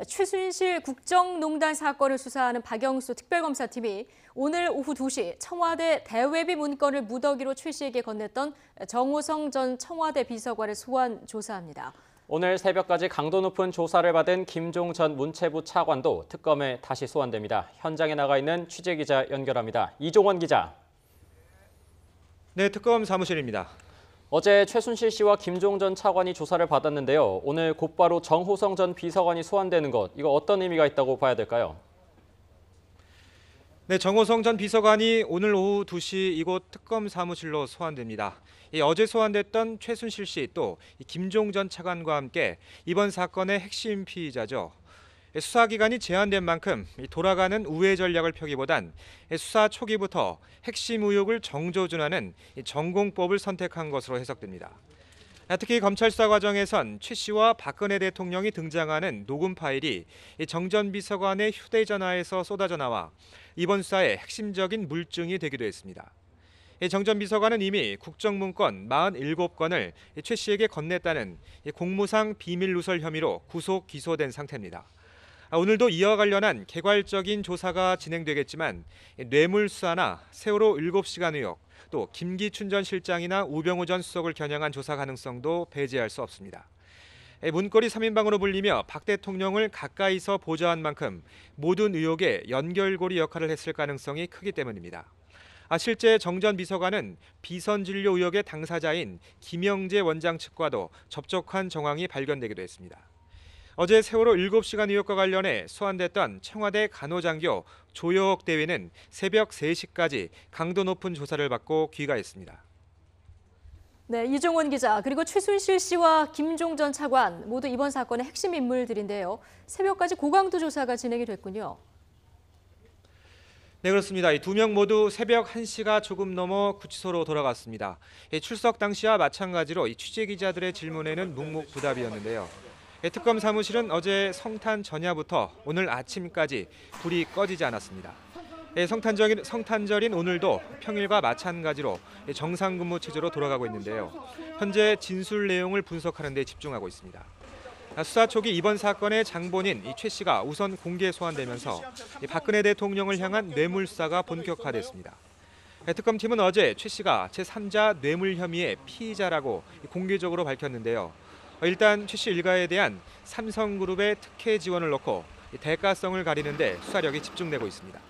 최순실 국정농단 사건을 수사하는 박영수 특별검사팀이 오늘 오후 2시 청와대 대외비 문건을 무더기로 최 씨에게 건넸던 정호성 전 청와대 비서관을 소환 조사합니다. 오늘 새벽까지 강도 높은 조사를 받은 김종 전 문체부 차관도 특검에 다시 소환됩니다. 현장에 나가 있는 취재기자 연결합니다. 이종원 기자. 네, 특검 사무실입니다. 어제 최순실 씨와 김종 전 차관이 조사를 받았는데요. 오늘 곧바로 정호성 전 비서관이 소환되는 것, 이거 어떤 의미가 있다고 봐야 될까요? 네, 정호성 전 비서관이 오늘 오후 2시 이곳 특검 사무실로 소환됩니다. 어제 소환됐던 최순실 씨 또 김종 전 차관과 함께 이번 사건의 핵심 피의자죠. 수사기간이 제한된 만큼 돌아가는 우회 전략을 펴기보단 수사 초기부터 핵심 의혹을 정조준하는 전공법을 선택한 것으로 해석됩니다. 특히 검찰 수사 과정에선 최 씨와 박근혜 대통령이 등장하는 녹음 파일이 정 전 비서관의 휴대전화에서 쏟아져 나와 이번 수사의 핵심적인 물증이 되기도 했습니다. 정 전 비서관은 이미 국정문건 47건을 최 씨에게 건넸다는 공무상 비밀 누설 혐의로 구속 기소된 상태입니다. 오늘도 이와 관련한 개괄적인 조사가 진행되겠지만 뇌물 수사나 세월호 7시간 의혹, 또 김기춘 전 실장이나 우병우 전 수석을 겨냥한 조사 가능성도 배제할 수 없습니다. 문고리 3인방으로 불리며 박 대통령을 가까이서 보좌한 만큼 모든 의혹의 연결고리 역할을 했을 가능성이 크기 때문입니다. 실제 정 전 비서관은 비선진료 의혹의 당사자인 김영재 원장 측과도 접촉한 정황이 발견되기도 했습니다. 어제 세월호 7시간 의혹과 관련해 소환됐던 청와대 간호장교 조여옥 대위는 새벽 3시까지 강도 높은 조사를 받고 귀가했습니다. 네, 이종원 기자, 그리고 최순실 씨와 김종 전 차관 모두 이번 사건의 핵심 인물들인데요. 새벽까지 고강도 조사가 진행이 됐군요. 네, 그렇습니다. 이 두 명 모두 새벽 1시가 조금 넘어 구치소로 돌아갔습니다. 출석 당시와 마찬가지로 취재 기자들의 질문에는 묵묵부답이었는데요. 특검 사무실은 어제 성탄 전야부터 오늘 아침까지 불이 꺼지지 않았습니다. 성탄절인 오늘도 평일과 마찬가지로 정상근무 체제로 돌아가고 있는데요. 현재 진술 내용을 분석하는 데 집중하고 있습니다. 수사 초기 이번 사건의 장본인 최 씨가 우선 공개 소환되면서 박근혜 대통령을 향한 뇌물 수사가 본격화됐습니다. 특검팀은 어제 최 씨가 제3자 뇌물 혐의의 피의자라고 공개적으로 밝혔는데요. 일단 최 씨 일가에 대한 삼성그룹의 특혜 지원을 놓고 대가성을 가리는 데 수사력이 집중되고 있습니다.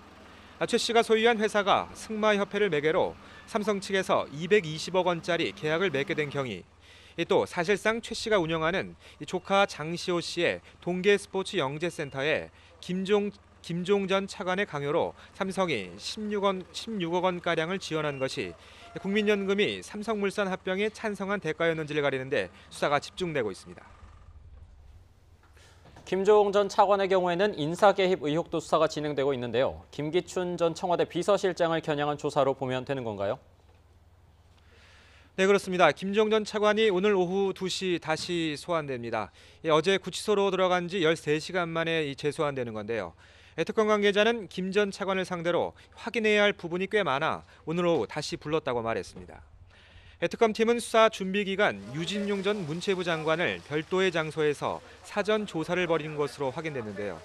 최 씨가 소유한 회사가 승마협회를 매개로 삼성 측에서 220억 원짜리 계약을 맺게 된 경위, 또 사실상 최 씨가 운영하는 조카 장시호 씨의 동계스포츠 영재센터에 김종 전 차관의 강요로 삼성이 16억 원가량을 지원한 것이 국민연금이 삼성물산 합병에 찬성한 대가였는지를 가리는데 수사가 집중되고 있습니다. 김종 전 차관의 경우에는 인사개입 의혹도 수사가 진행되고 있는데요. 김기춘 전 청와대 비서실장을 겨냥한 조사로 보면 되는 건가요? 네, 그렇습니다. 김종 전 차관이 오늘 오후 2시 다시 소환됩니다. 어제 구치소로 들어간 지 13시간 만에 재소환되는 건데요. 특검 관계자는 김 전 차관을 상대로 확인해야 할 부분이 꽤 많아 오늘 오후 다시 불렀다고 말했습니다. 특검팀은 수사 준비 기간 유진용 전 문체부 장관을 별도의 장소에서 사전 조사를 벌인 것으로 확인됐는데요.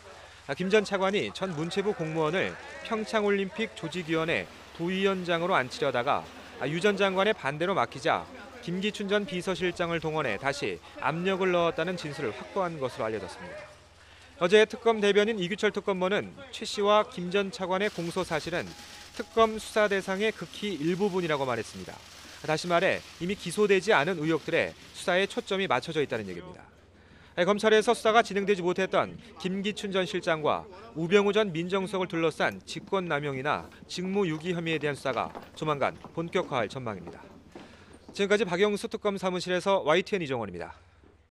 김 전 차관이 전 문체부 공무원을 평창올림픽 조직위원회 부위원장으로 앉히려다가 유 전 장관의 반대로 막히자 김기춘 전 비서실장을 동원해 다시 압력을 넣었다는 진술을 확보한 것으로 알려졌습니다. 어제 특검 대변인 이규철 특검보는 최 씨와 김 전 차관의 공소 사실은 특검 수사 대상의 극히 일부분이라고 말했습니다. 다시 말해 이미 기소되지 않은 의혹들에 수사에 초점이 맞춰져 있다는 얘기입니다. 검찰에서 수사가 진행되지 못했던 김기춘 전 실장과 우병우 전 민정수석을 둘러싼 직권남용이나 직무유기 혐의에 대한 수사가 조만간 본격화할 전망입니다. 지금까지 박영수 특검 사무실에서 YTN 이종원입니다.